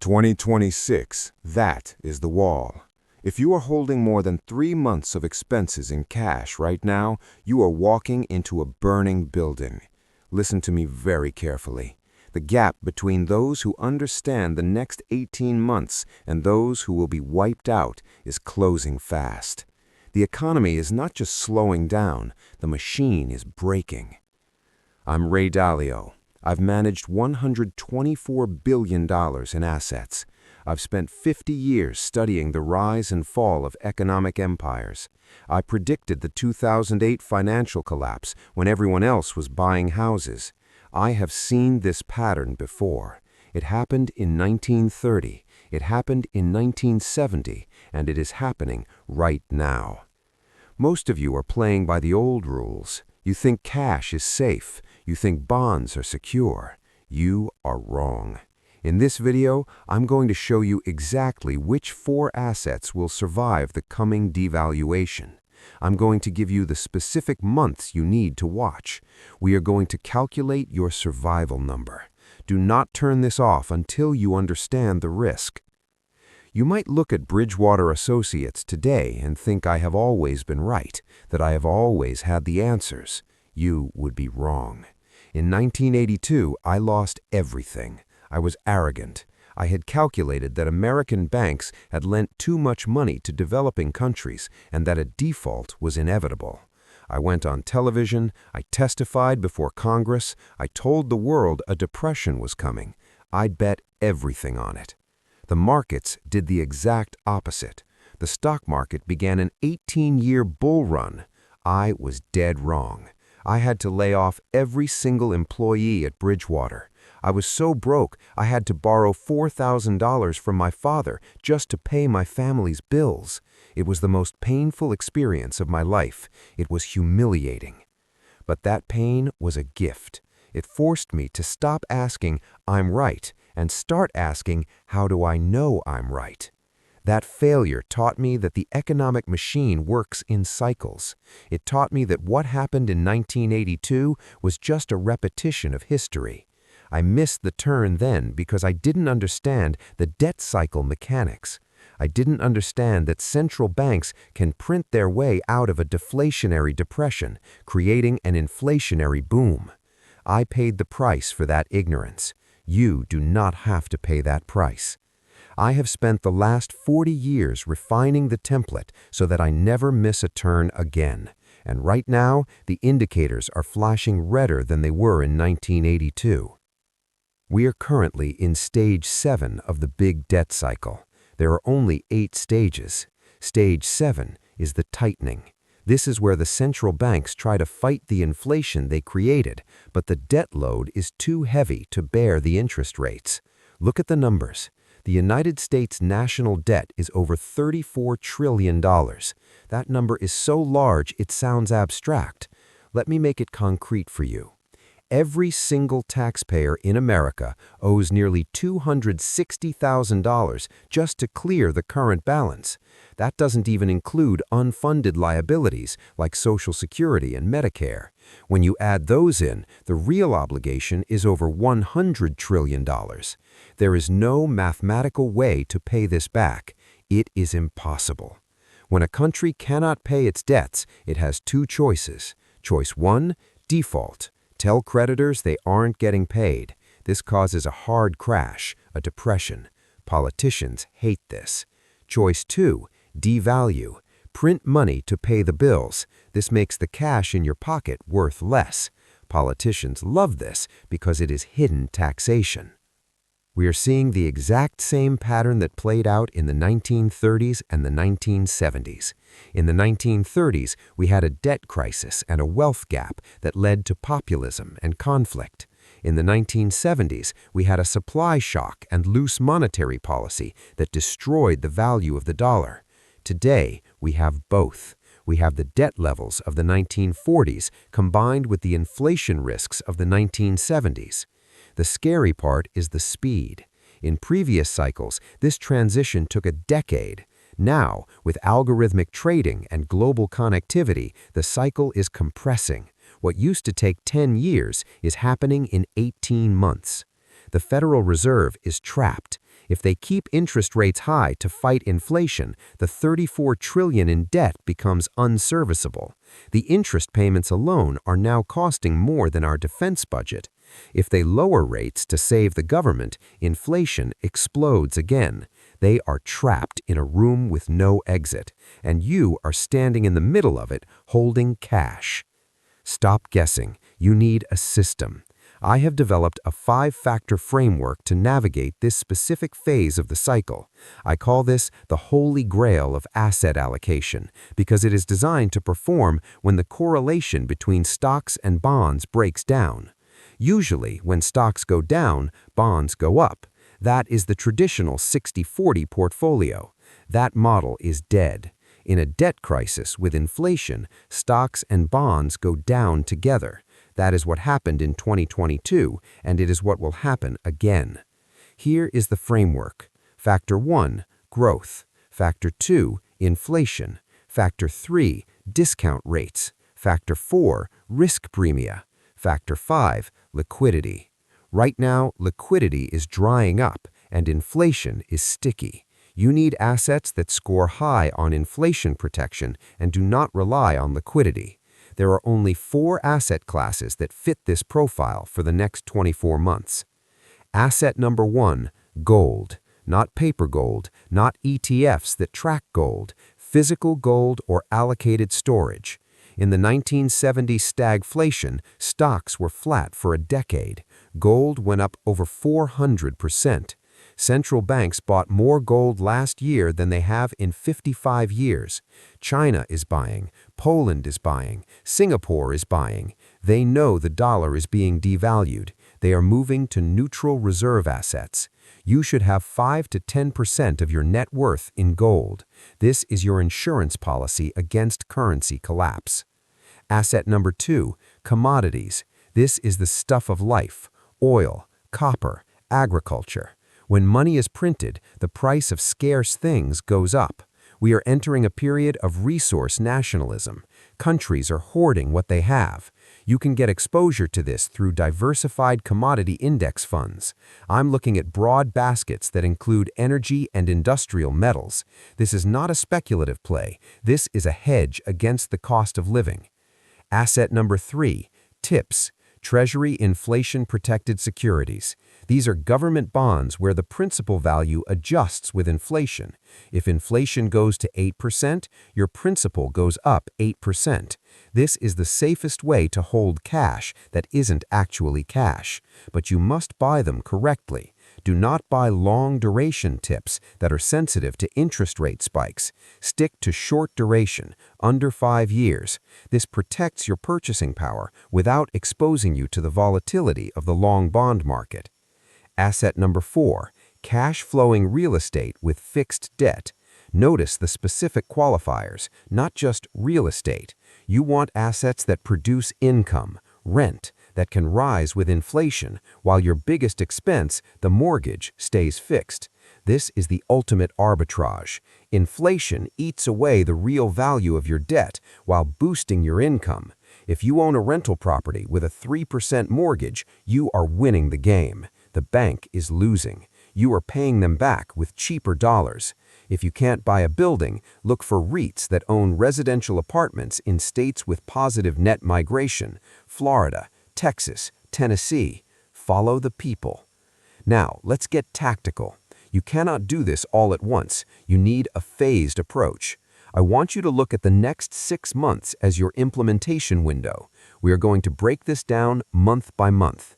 2026, that is the wall. If you are holding more than 3 months of expenses in cash right now, you are walking into a burning building. Listen to me very carefully. The gap between those who understand the next 18 months and those who will be wiped out is closing fast. The economy is not just slowing down, the machine is breaking. I'm Dalio. I've managed $124 billion in assets. I've spent 50 years studying the rise and fall of economic empires. I predicted the 2008 financial collapse when everyone else was buying houses. I have seen this pattern before. It happened in 1930, it happened in 1970, and it is happening right now. Most of you are playing by the old rules. You think cash is safe. You think bonds are secure. You are wrong. In this video, I'm going to show you exactly which 4 assets will survive the coming devaluation. I'm going to give you the specific months you need to watch. We are going to calculate your survival number. Do not turn this off until you understand the risk. You might look at Bridgewater Associates today and think I have always been right, that I have always had the answers. You would be wrong. In 1982, I lost everything. I was arrogant. I had calculated that American banks had lent too much money to developing countries and that a default was inevitable. I went on television, I testified before Congress, I told the world a depression was coming. I'd bet everything on it. The markets did the exact opposite. The stock market began an 18-year bull run. I was dead wrong. I had to lay off every single employee at Bridgewater. I was so broke, I had to borrow $4,000 from my father just to pay my family's bills. It was the most painful experience of my life. It was humiliating. But that pain was a gift. It forced me to stop asking, "I'm right," and start asking, "How do I know I'm right?" That failure taught me that the economic machine works in cycles. It taught me that what happened in 1982 was just a repetition of history. I missed the turn then because I didn't understand the debt cycle mechanics. I didn't understand that central banks can print their way out of a deflationary depression, creating an inflationary boom. I paid the price for that ignorance. You do not have to pay that price. I have spent the last 40 years refining the template so that I never miss a turn again. And right now, the indicators are flashing redder than they were in 1982. We are currently in stage 7 of the big debt cycle. There are only 8 stages. Stage 7 is the tightening. This is where the central banks try to fight the inflation they created, but the debt load is too heavy to bear the interest rates. Look at the numbers. The United States national debt is over $34 trillion. That number is so large it sounds abstract. Let me make it concrete for you. Every single taxpayer in America owes nearly $260,000 just to clear the current balance. That doesn't even include unfunded liabilities like Social Security and Medicare. When you add those in, the real obligation is over $100 trillion. There is no mathematical way to pay this back. It is impossible. When a country cannot pay its debts, it has 2 choices. Choice 1, default. Tell creditors they aren't getting paid. This causes a hard crash, a depression. Politicians hate this. Choice 2, devalue. Print money to pay the bills. This makes the cash in your pocket worth less. Politicians love this because it is hidden taxation. We are seeing the exact same pattern that played out in the 1930s and the 1970s. In the 1930s, we had a debt crisis and a wealth gap that led to populism and conflict. In the 1970s, we had a supply shock and loose monetary policy that destroyed the value of the dollar. Today, we have both. We have the debt levels of the 1940s combined with the inflation risks of the 1970s. The scary part is the speed. In previous cycles, this transition took a decade. Now, with algorithmic trading and global connectivity, the cycle is compressing. What used to take 10 years is happening in 18 months. The Federal Reserve is trapped. If they keep interest rates high to fight inflation, the $34 trillion in debt becomes unserviceable. The interest payments alone are now costing more than our defense budget. If they lower rates to save the government, inflation explodes again. They are trapped in a room with no exit, and you are standing in the middle of it, holding cash. Stop guessing. You need a system. I have developed a 5-factor framework to navigate this specific phase of the cycle. I call this the holy grail of asset allocation because it is designed to perform when the correlation between stocks and bonds breaks down. Usually, when stocks go down, bonds go up. That is the traditional 60-40 portfolio. That model is dead. In a debt crisis with inflation, stocks and bonds go down together. That is what happened in 2022, and it is what will happen again. Here is the framework. Factor 1, growth. Factor 2, inflation. Factor 3, discount rates. Factor 4, risk premia. Factor 5, liquidity. Right now, liquidity is drying up, and inflation is sticky. You need assets that score high on inflation protection and do not rely on liquidity. There are only 4 asset classes that fit this profile for the next 24 months. Asset number 1, gold. Not paper gold, not ETFs that track gold, physical gold or allocated storage. In the 1970s stagflation, stocks were flat for a decade. Gold went up over 400%. Central banks bought more gold last year than they have in 55 years. China is buying, Poland is buying, Singapore is buying. They know the dollar is being devalued. They are moving to neutral reserve assets. You should have 5 to 10% of your net worth in gold. This is your insurance policy against currency collapse. Asset number 2, commodities. This is the stuff of life: oil, copper, agriculture. When money is printed, the price of scarce things goes up. We are entering a period of resource nationalism. Countries are hoarding what they have. You can get exposure to this through diversified commodity index funds. I'm looking at broad baskets that include energy and industrial metals. This is not a speculative play. This is a hedge against the cost of living. Asset number 3, TIPS, Treasury Inflation-Protected Securities. These are government bonds where the principal value adjusts with inflation. If inflation goes to 8%, your principal goes up 8%. This is the safest way to hold cash that isn't actually cash, but you must buy them correctly. Do not buy long-duration TIPS that are sensitive to interest rate spikes. Stick to short duration, under 5 years. This protects your purchasing power without exposing you to the volatility of the long bond market. Asset number 4, cash-flowing real estate with fixed debt. Notice the specific qualifiers, not just real estate. You want assets that produce income, rent, that can rise with inflation, while your biggest expense, the mortgage, stays fixed. This is the ultimate arbitrage. Inflation eats away the real value of your debt while boosting your income. If you own a rental property with a 3% mortgage, you are winning the game. The bank is losing. You are paying them back with cheaper dollars. If you can't buy a building, look for REITs that own residential apartments in states with positive net migration: Florida, Texas, Tennessee. Follow the people. Now, let's get tactical. You cannot do this all at once. You need a phased approach. I want you to look at the next 6 months as your implementation window. We are going to break this down month by month.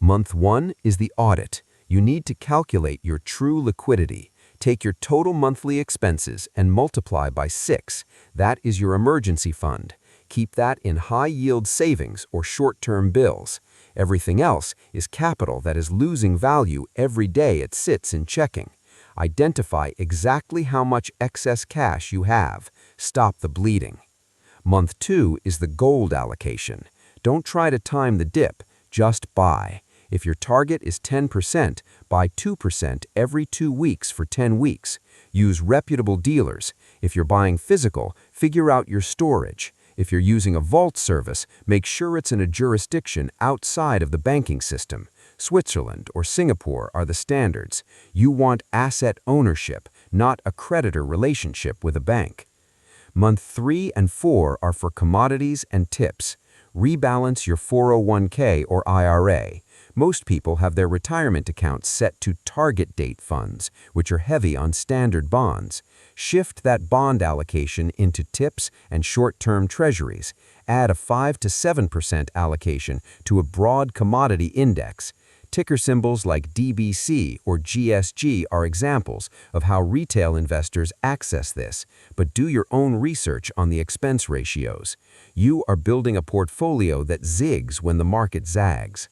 Month 1 is the audit. You need to calculate your true liquidity. Take your total monthly expenses and multiply by 6. That is your emergency fund. Keep that in high-yield savings or short-term bills. Everything else is capital that is losing value every day it sits in checking. Identify exactly how much excess cash you have. Stop the bleeding. Month 2 is the gold allocation. Don't try to time the dip, just buy. If your target is 10%, buy 2% every 2 weeks for 10 weeks. Use reputable dealers. If you're buying physical, figure out your storage. If you're using a vault service, make sure it's in a jurisdiction outside of the banking system. Switzerland or Singapore are the standards. You want asset ownership, not a creditor relationship with a bank. Month 3 and 4 are for commodities and tips. Rebalance your 401k or IRA. Most people have their retirement accounts set to target date funds, which are heavy on standard bonds. Shift that bond allocation into tips and short-term treasuries. Add a 5 to 7% allocation to a broad commodity index. Ticker symbols like DBC or GSG are examples of how retail investors access this, but do your own research on the expense ratios. You are building a portfolio that zigs when the market zags.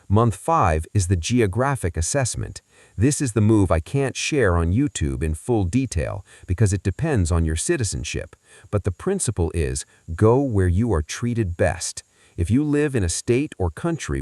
Month 5 is the geographic assessment. This is the move I can't share on YouTube in full detail because it depends on your citizenship, but the principle is go where you are treated best. If you live in a state or country